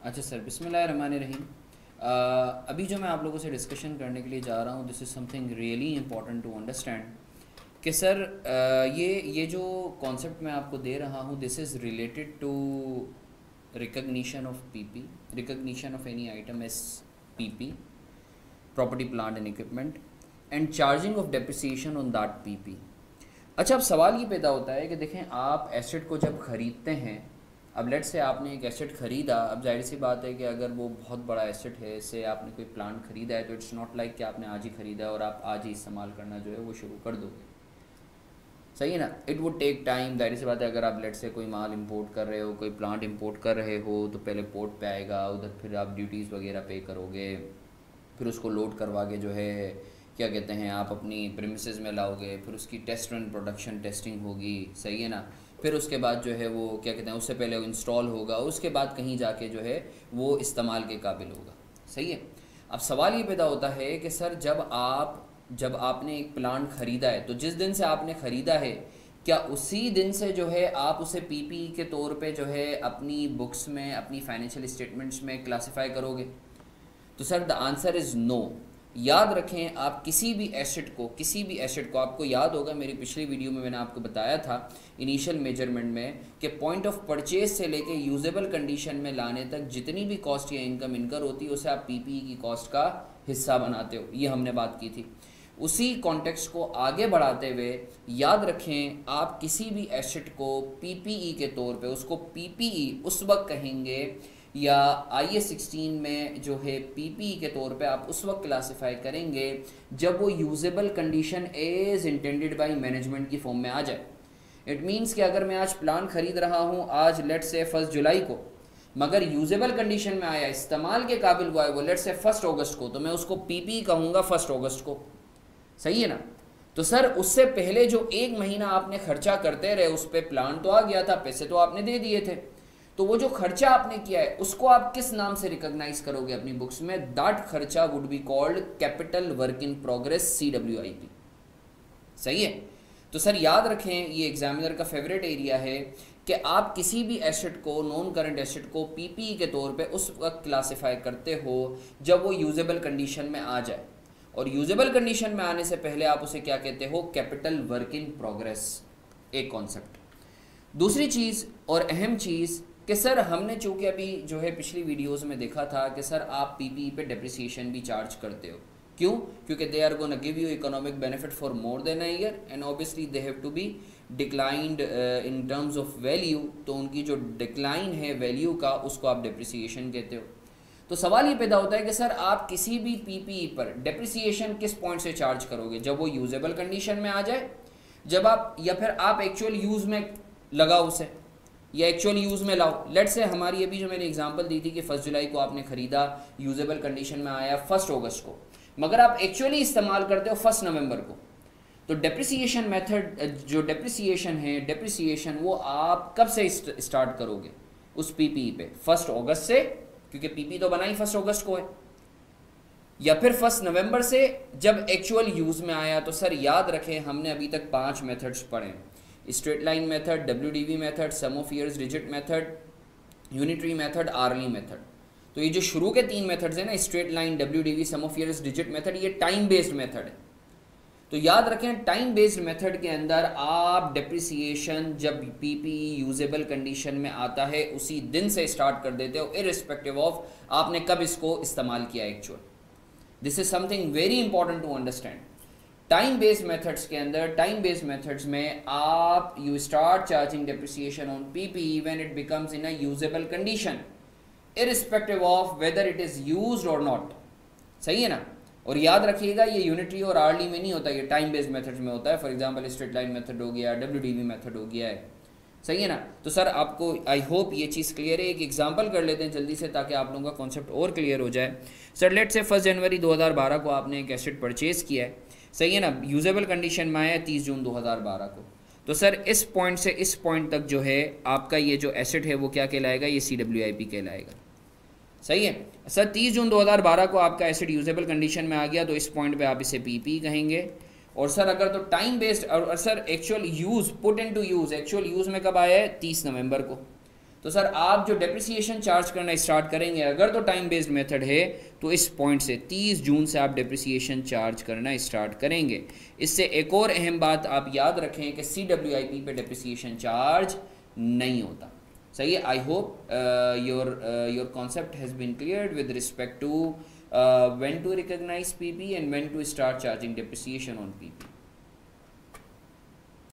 अच्छा सर, बिस्मिल्लाहिर्रहमानिर्रहीम। अभी जो मैं आप लोगों से डिस्कशन करने के लिए जा रहा हूँ, this is something really important to understand कि सर ये जो कॉन्सेप्ट मैं आपको दे रहा हूँ, this is related to recognition of PP, recognition of any item as PP, property plant and equipment, and charging of depreciation on that PP. अच्छा, अब सवाल ये पैदा होता है कि देखें, आप एसेट को जब ख़रीदते हैं, अब लेट से आपने एक एसेट ख़रीदा, अब जाहिर सी बात है कि अगर वो बहुत बड़ा एसेट है, इससे आपने कोई प्लांट ख़रीदा है, तो इट्स नॉट लाइक कि आपने आज ही ख़रीदा है और आप आज ही इस्तेमाल करना जो है वो शुरू कर दोगे। सही है ना? It would take time. जाहिर सी बात है, अगर आप लेट से कोई माल इंपोर्ट कर रहे हो, कोई प्लांट इंपोर्ट कर रहे हो, तो पहले पोर्ट पे आएगा, उधर फिर आप ड्यूटीज़ वगैरह पे करोगे, फिर उसको लोड करवा के जो है क्या कहते हैं आप अपनी प्रीमिसेस में लाओगे, फिर उसकी टेस्ट रन प्रोडक्शन टेस्टिंग होगी। सही है ना? फिर उसके बाद जो है वो क्या कहते हैं, उससे पहले वो इंस्टॉल होगा, उसके बाद कहीं जाके जो है वो इस्तेमाल के काबिल होगा। सही है? अब सवाल ये पैदा होता है कि सर, जब आपने एक प्लांट ख़रीदा है, तो जिस दिन से आपने ख़रीदा है, क्या उसी दिन से जो है आप उसे पीपी के तौर पे जो है अपनी बुक्स में, अपनी फाइनेंशियल स्टेटमेंट्स में क्लासिफाई करोगे? तो sir the answer is no. याद रखें, आप किसी भी एसेट को आपको याद होगा, मेरी पिछली वीडियो में मैंने आपको बताया था इनिशियल मेजरमेंट में कि पॉइंट ऑफ परचेज से लेके यूजेबल कंडीशन में लाने तक जितनी भी कॉस्ट या इनकम इनकर होती है, उसे आप पीपीई की कॉस्ट का हिस्सा बनाते हो। ये हमने बात की थी। उसी कॉन्टेक्स्ट को आगे बढ़ाते हुए याद रखें, आप किसी भी एसेट को पीपीई के तौर पे, उसको पीपीई उस वक्त कहेंगे, या IAS 16 में जो है पीपीई के तौर पे आप उस वक्त क्लासिफाई करेंगे जब वो usable condition as intended by management की फॉर्म में आ जाए। इट मीन्स कि अगर मैं आज प्लान खरीद रहा हूँ, आज लेट से 1 जुलाई को, मगर यूजेबल कंडीशन में आया, इस्तेमाल के काबिल हुआ है वो लेट से 1 अगस्त को, तो मैं उसको पीपीई कहूँगा 1 अगस्त को। सही है ना? तो सर उससे पहले जो 1 महीना आपने खर्चा करते रहे, उस पर प्लान तो आ गया था, पैसे तो आपने दे दिए थे, तो वो जो खर्चा आपने किया है उसको आप किस नाम से रिकॉग्नाइज करोगे अपनी बुक्स में? दैट खर्चा would be called capital work in progress, CWIP। सही है? तो सर याद रखें, ये एग्जामिनर का फेवरेट एरिया है कि आप किसी भी एसेट को, नॉन करंट एसेट को पीपीई के तौर पे उस वक्त क्लासिफाई करते हो जब वो यूजेबल कंडीशन में आ जाए, और यूजेबल कंडीशन में आने से पहले आप उसे क्या कहते हो? Capital work in progress. एक कॉन्सेप्ट। दूसरी चीज़ और अहम चीज़ कि सर हमने चूँकि अभी जो है पिछली वीडियोस में देखा था कि सर आप पीपीई पे डेप्रिसिएशन भी चार्ज करते हो। क्यों? क्योंकि they are gonna give you economic benefit for more than a year, and obviously they have to be declined in terms of value. तो उनकी जो डिक्लाइन है वैल्यू का, उसको आप डेप्रिसिएशन कहते हो। तो सवाल ये पैदा होता है कि सर आप किसी भी पीपीई पर डेप्रिसिएशन किस पॉइंट से चार्ज करोगे? जब वो यूजेबल कंडीशन में आ जाए, जब आप, या फिर आप एक्चुअल यूज़ में लगाओ उसे, या एक्चुअल यूज़ में लाओ। लेट से हमारी अभी जो मैंने एग्जांपल दी थी कि 1 जुलाई को आपने ख़रीदा, यूजेबल कंडीशन में आया 1 अगस्त को, मगर आप एक्चुअली इस्तेमाल करते हो 1 नवंबर को, तो डेप्रिसिएशन मेथड, जो डेप्रिसिएशन है, डेप्रिसिएशन वो आप कब से स्टार्ट करोगे उस पीपीई पे? 1 अगस्त से, क्योंकि पीपी तो बना ही 1 अगस्त को है, या फिर 1 नवंबर से जब एक्चुअल यूज़ में आया। तो सर याद रखें, हमने अभी तक 5 मेथड्स पढ़े: straight line method, WDV method, sum of years digit method, unitary method, early method. तो ये जो शुरू के 3 मेथड्स हैं ना, straight line, WDV, sum of years digit method, ये टाइम बेस्ड मेथड है। तो याद रखें, टाइम बेस्ड मेथड के अंदर आप डेप्रिसिएशन जब पीपीई यूजेबल कंडीशन में आता है उसी दिन से स्टार्ट कर देते हो, इररिस्पेक्टिव ऑफ आपने कब इसको इस्तेमाल किया actual. This is something very important to understand. Time based methods के अंदर, टाइम बेस्ड मेथड्स में आप you start charging depreciation on PPE when it becomes in a usable condition, irrespective of whether it is used और not. सही है ना? और याद रखिएगा, ये यूनिटरी और आर्ली में नहीं होता, ये टाइम बेस्ड मेथड्स में होता है। For example straight line method हो गया, WDV मेथड हो गया है। सही है ना? तो सर आपको आई होप ये चीज़ क्लियर है। एक एग्जांपल कर लेते हैं जल्दी से, ताकि आप लोगों का कॉन्सेप्ट और क्लियर हो जाए। सर लेट से 1 जनवरी 2012 को आपने एक एसेट परचेज़ किया है, सही है ना? यूजेबल कंडीशन में आया 30 जून 2012 को। तो सर इस पॉइंट से इस पॉइंट तक जो है आपका ये जो एसेट है वो क्या कहलाएगा? ये CWIP कहलाएगा। सही है सर? 30 जून 2012 को आपका एसेट यूजेबल कंडीशन में आ गया, तो इस पॉइंट पे आप इसे पीपी कहेंगे। और सर अगर तो टाइम बेस्ड, और sir actual use, put in to use, actual use में कब आया है? 30 नवंबर को। तो सर आप जो डेप्रिसिएशन चार्ज करना स्टार्ट करेंगे, अगर तो टाइम बेस्ड मेथड है तो इस पॉइंट से 30 जून से आप डेप्रिसिएशन चार्ज करना स्टार्ट करेंगे। इससे एक और अहम बात आप याद रखें कि CWIP पे डेप्रिसिएशन चार्ज नहीं होता। सही है। I hope your concept has been cleared with respect to when to recognize PP and when to start charging depreciation on PP.